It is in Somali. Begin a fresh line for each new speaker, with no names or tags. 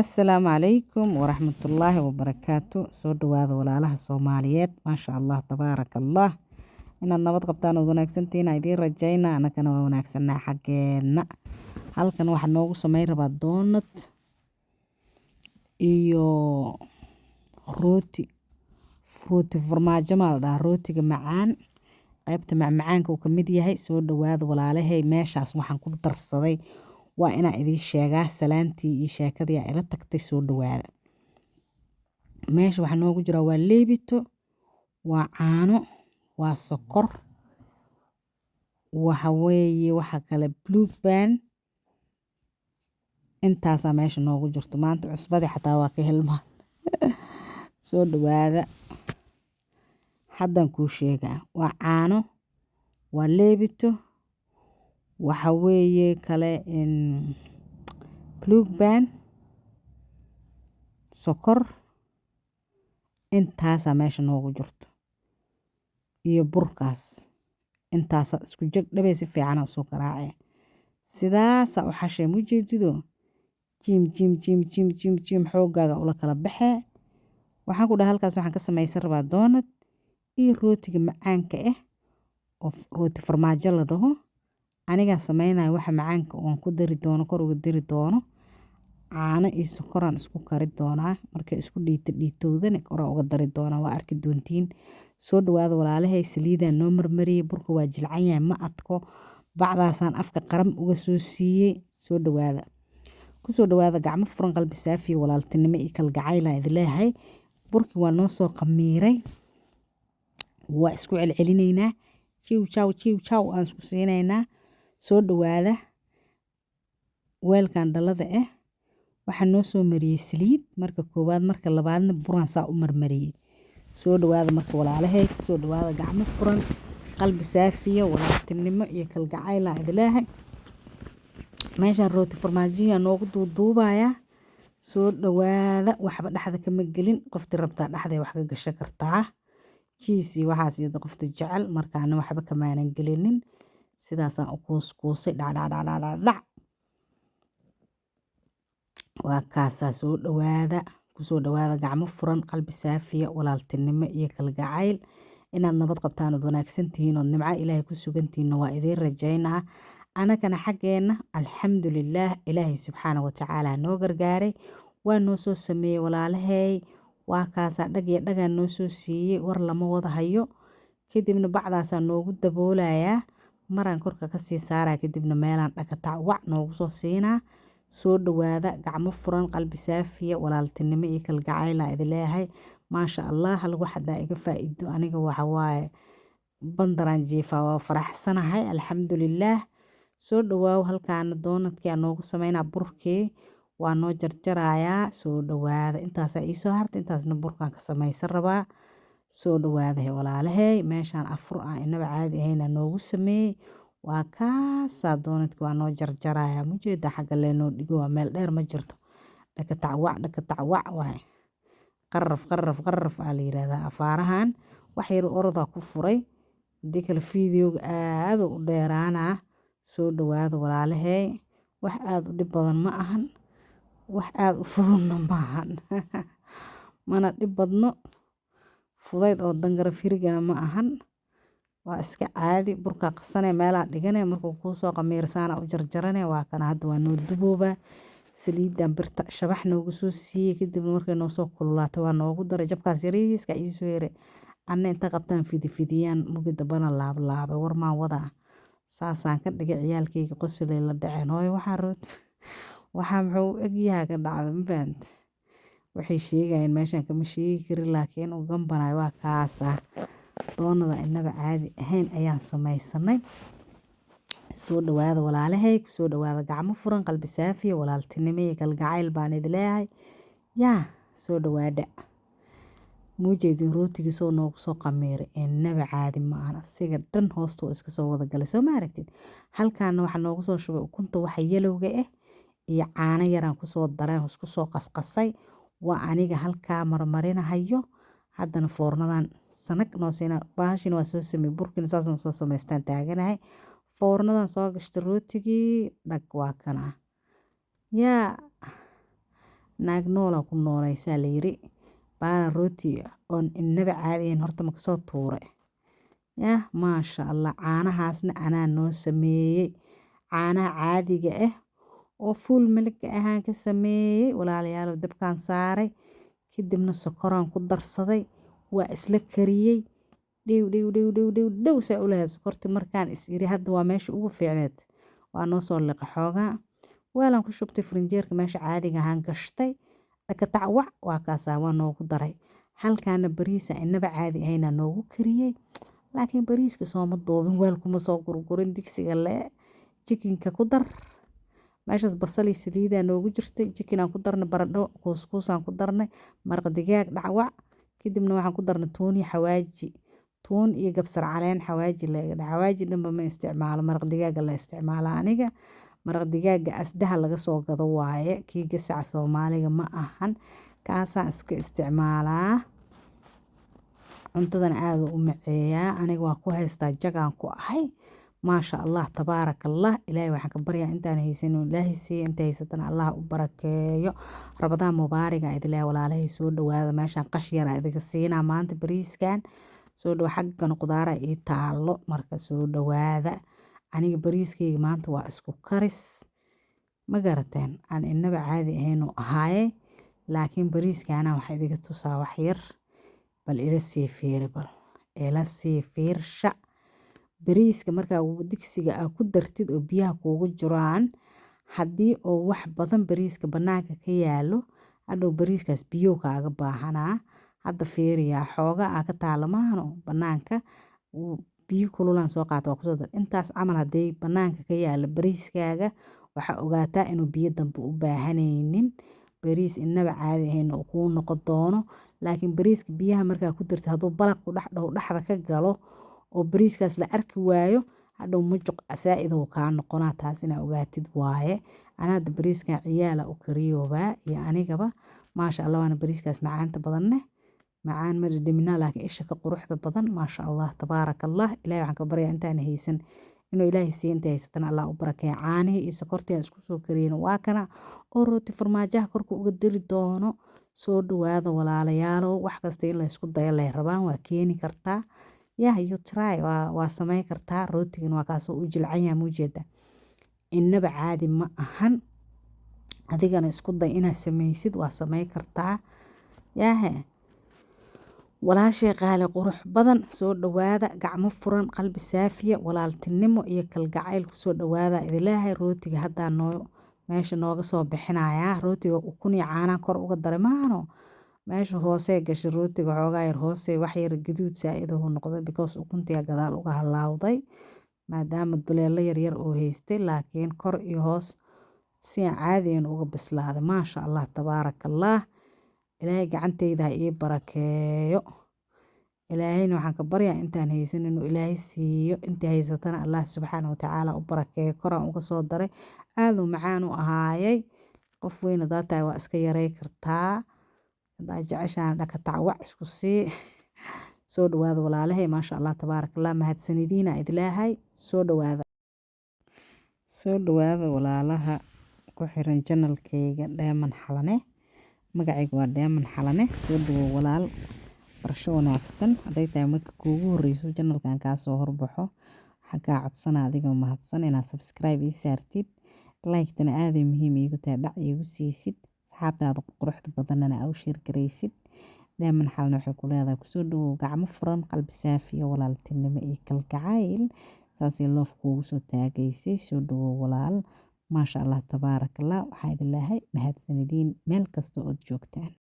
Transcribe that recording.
Assalaamu calaykum waraxmatullaahi wabarakaatu. Soo dhawaada walaalaha Soomaaliyeed. Maasha Allah, tabaaraka Allah. Inaad nabad qabtaan oo wanaagsantihiin aan idiin rajaynaa. Annagana waa wanaagsanaa xaggeena. Halkan waxaa noogu samayn rabaa doonad iyo rooti. Rooti farmaajo maa la dhahaa, rootiga macaan. Qaybta macmacaanka uu ka mid yahay. Soo dhawaada walaalahay. Meeshaas waxaan ku darsaday. Waa inaan idiin sheegaa salaantii iyo sheekadii ila tagtay. Soo dhawaada. Meesha waxaa noogu jira waa leebito, waa caano, waa sokor, waxa kale blue band. Intaasaa meesha noogu jirto. Maanta cusbadii xataa waa ka helmaan. Soo dhawaada. Haddaan kuu sheegaa. Waa caano, waa leebito, waxa kale blue band, sokor. Intaasaa meesha noogu jirto. Iyo burkaas. Intaasaa isku jag dhabay si fiican u soo garaacay. Sidaasa u xashay mujeedido. Jim xoogaaga ula kala baxee. Waxaan ku dhahay halkaas waxaan ka samaysan rabaa doonad iyo rootiga macaanka oo rooti farmaajo la dhaho. Aniga sameynaya waxa macaanka oo ku dari doono kor uga dari doono. Caano iyo sokoraan isku kari doonaa. Markay isku dhiitoodana kor uga dari doonaa. Waa arki doontiin. Soo dhawaada walaalahay. Saliidaan noo marmariyay. Burka waa jilcan yahay ma adko. Bacdaasaan afka qaram uga soo siiyey. Soo dhawaada. Ku soo dhawaada gacmo furan qalbi saafi walaaltinimo iyo kalgacayl aan idin leeyahay. Burkii waa noo soo qamiiray. Waa isku celcelinaynaa. Ciw ciw aan isku siinaynaa. Soo dhawaada. Weelkan dhalada waxaa noo soo mariyay saliid marka koowaad marka labaadna buraan saa u marmariyay. Soo dhawaada marka walaalahay. Soo dhawaada gacmo furan qalbi saafi walaaltinimo iyo kalgacayl aan idin leeyahay. Meeshaan rooti farmaajiya noogu duuduubaya. Soo dhawaada waxba dhaxda kama gelin. Qofti rabtaa dhaxda wax ka gashan kartaa. Cheese waxaas iyo qofti jecel markaana waxba kamaanan gelinin. Sidaasaan u kuuskuusay dhac. Waa kaasaa soo dhawaada. Ku soo dhawaada gacmo furan qalbi saafi walaaltinimo iyo kalgacayl. Inaad nabad qabtaan oo wanaagsantihiin oo nimco Ilaahay ku sugantihiin waa idiin rajaynaa. Anagana xaggeena alxamdulillaah Ilaahay subxaanahu wa tacaala noo gargaaray. Waa noo soo sameeyay walaalahay. Waa kaasaa dhag iyo dhagaan noo soo siiyey war lama wada hayo. Kadibna bacdaasaa noogu daboolayaa. Maraan korka ka sii saaraa kadibna meelaan dhakatac wac noogu soo siinaa. Soo dhawaada gacmo furan qalbi saafi walaaltinimo iyo kalgacayl aan idin leeyahay. Maasha Allah hal wax hadaa iga faa'iido aniga waxa waaye bandaraan jiifaa waa faraxsanahay alxamdulillaah. Soo dhawaaw halkaan doonadkii aan noogu sameynaa burkii waa noo jarjarayaa. Soo dhawaada intaasaa ii soo hartay intaasna burkaan ka samaysan rabaa. Soo dhawaada walaalahay. Meeshaan afur aan inaba caadi ahayn noogu sameeyay. Waa kaasaa doonadkii waa noo jarjarayaa. Mujeeda xagga leenoo dhigo waa meel dheer ma jirto. Dhakatac wac waay. Qarraf aa la yiraahdaa afaarahan. Wax yar orodaa ku furay. Hadii kale fiidiyowga aad u dheeraanaa. Soo dhawaada walaalahay. Wax aad u dhib badan ma ahan. Wax aad u fududna ma ahan. Mana dhib badno. Fudayd oo dangara firigana ma ahan. Waa iska caadi burka qasanay meelaha dhiganay markuu ku soo qamiirsaana u jarjaranay waa kana hadda waa noo dubooba. Saliidan birta shabax noogu soo siiyey kadib markay noo soo kululaato waa noogu daray jabkaas yariiska ii soo yeeray. Anna inta qabtaan fidiyaan mugida bana laab war maan wada. Saasaan ka dhigay ciyaalkayga qosolay la dhaceen. Hooyo waxaa muxuu egyaha ka dhacda ma fahanti. Waxay sheegayeen meeshaan kama sheegi karin laakiin u gambanay waa kaasa. Doonada inaba caadi ahayn ayaan samaysanay. Soo dhawaada walaalahay. Ku soo dhawaada gacmo furan qalbi saafi walaaltinimo iyo kalgacayl baan idin leeyahay. Yaa soo dhawaada. Mujeedin rootiga soo noogu soo qamiiray inaba caadi ma aha. Asiga dhan hoosto iska soo wada galay soo ma aragtid. Halkaan waxa noogu soo shubay ukunta waxa yelowga iyo caano yaraan ku soo daray isku soo qasqasay. Waa aniga halkaa marmarinahayo. Haddana foornadan sanag noo siina baashina waa soo sameey burkina saas soo samaystaan taaganahay. Foornadan soo gashtay rootigii dhag waa kana. Yaa naag noola ku noolaysaa la yiri baana rooti oon innaba caadiyan horta ma kasoo tuuray yah maasha allah caanahaasna anaa noo sameeyey caanaha caadiga ah oo fuul milga ahaan ka sameeyey walaalayaal dabkaan saaray kadibna sokoraan ku darsaday waa isla kariyey dhiw saa u lahaa sokorti markaan is iri hadda waa meesha ugu fiicneed waa noo soo liqa xoogaa weelaan ku shubtay farinjeerka meesha caadiga ahaan gashtay dhakatacwac waa kaasaa waa noogu daray halkaana bariisa inaba caadi ahayna noogu kariyey laakiin bariiska sooma duubin weel kuma soo gurgurin digsiga lee jikinka ku dar meeshaas basal iyo saliidaa noogu jirtay jikinaan ku darnay baradho kuuskuusaan ku darnay maraq digaag dhacwac kadibna waxaan ku darnay tuun iyo xawaaji tuun iyo kabsar caleen xawaaji xawaaji dhanba ma isticmaalo maraq digaaga la isticmaala aniga maraq digaaga asdaha laga soo gado waaye kii gasaca soomaaliga ma ahan kaasaan iska isticmaalaa cuntadana aad u maceeyaa aniga waa ku haystaa jagaan ku ahay maasha allah tabaarakallah ilaahay waxaan ka baryaa intaan haysanin ilaahay siiyo inta haysatana allah u barakeeyo rabadaan mubaariga idilaa walaalahay soo dhawaada meeshaan qash yara idiga siinaa maanta bariiskan soo dhaw xaggan qudaara ii taalo marka soo dhawaada aniga bariiskayga maanta waa isku karis ma garateen aan inaba caadi ahaynu ahaaye laakiin bariiskaana waxa idiga tusaa wax yar bal ila sii fiiri bal ila sii fiirsha bariiska markaa digsiga aa ku dartid oo biyaha kuugu jiraan haddii oo wax badan bariiska bannaanka ka yaalo hadhow bariiskaas biyow kaaga baahanaa hadda fiiriyaa xooga aa ka taala maahano bannaanka biyo kululaan soo qaata waa kusoo dar intaas camal haddii bannaanka ka yaalo bariiskaaga waxaa ogaataa inuu biyo dambe u baahanaynin bariis inaba caadi ahayn oo kuu noqon doono laakiin bariiska biyaha markaa ku dartid hadduu balaqu dhexda ka galo oo bariiskaas la arki waayo hadhow mujuq saa'idou kaa noqonaa taas inaa ogaatid waaye ana hadda bariiskan ciyaala u kariyoobaa iyo anigaba maasha allah waana bariiskaas macaanta badanne macaan ma dhadhaminaa laakiin isha ka quruxda badan maasha allah tabaarakallah ilaahay waxaan ka baryaa intaan haysan inuu ilaahay siiyo inta haysatana allah u barakeeya caanihii iyo sokortii aan isku soo kariyeen waa kana oo rooti farmaajaha korka uga diri doono soo dhawaada walaalayaalow wax kasta in la isku dayo lay rabaan waa keeni kartaa yah you try waa samayn kartaa rootigan waa kaasoo u jilcan yahay muujeeda inaba caadi ma ahan adigana isku day inaad samaysid waa samayn kartaa yaahe walaashay qaali qurux badan soo dhawaada gacmo furan qalbi saafiya walaaltinimo iyo kalgacayl kusoo dhawaada idilaahay rootiga haddaa meesha nooga soo bixinayaa rootiga ukun iyo caanaan kor uga daray maano meesha hoosee gashay rootiga xoogaa yar hoose wax yar gaduud saa-idahu noqday because ukuntiga gadaal uga halaawday maadaama duleelo yaryar oo haystay laakiin kor iyo hoos si aan caadiyan uga bislaaday maasha allah tabaarakallah ilaahay gacantayda ha ii barakeeyo ilaahayna waxaan ka baryaa intaan haysan inuu ilaahay siiyo intii haysatana allah subxaana watacaala u barakeeyo koraan uga soo daray aaduu macaan u ahaayay qof weyn hadaa tahay waa iska yaray kartaa hadaa jeceshaan dhakatacwac isku sii soo dhawaada walaalahay maasha allah tabaarakallah mahadsanidiina idilaahay soo dhawaada walaalaha ku xiran janalkayga dheeman xalane magacayga waa dheeman xalane soo dhawow walaal barasho wanaagsan hadday tahay marka kuugu horreyso janalkan kaa soo horbaxo waxaan kaa codsana adiga mahadsan inaad subscribe ii saartid like-tana aaday muhiim iigu tahay dhac iigu siisid asxaabtaada quruxda badanana aa u sheergaraysid dheeman xalane waxay ku leedahay kusoo dhawow gacmo furan qalbi saafiya walaaltinimo iyo kalgacayl saasay loof kuugu soo taagaysay soo dhawow walaal maasha allah tabaarakallah waxaa idin leeyahay mahadsanidin meel kasta ood joogtaan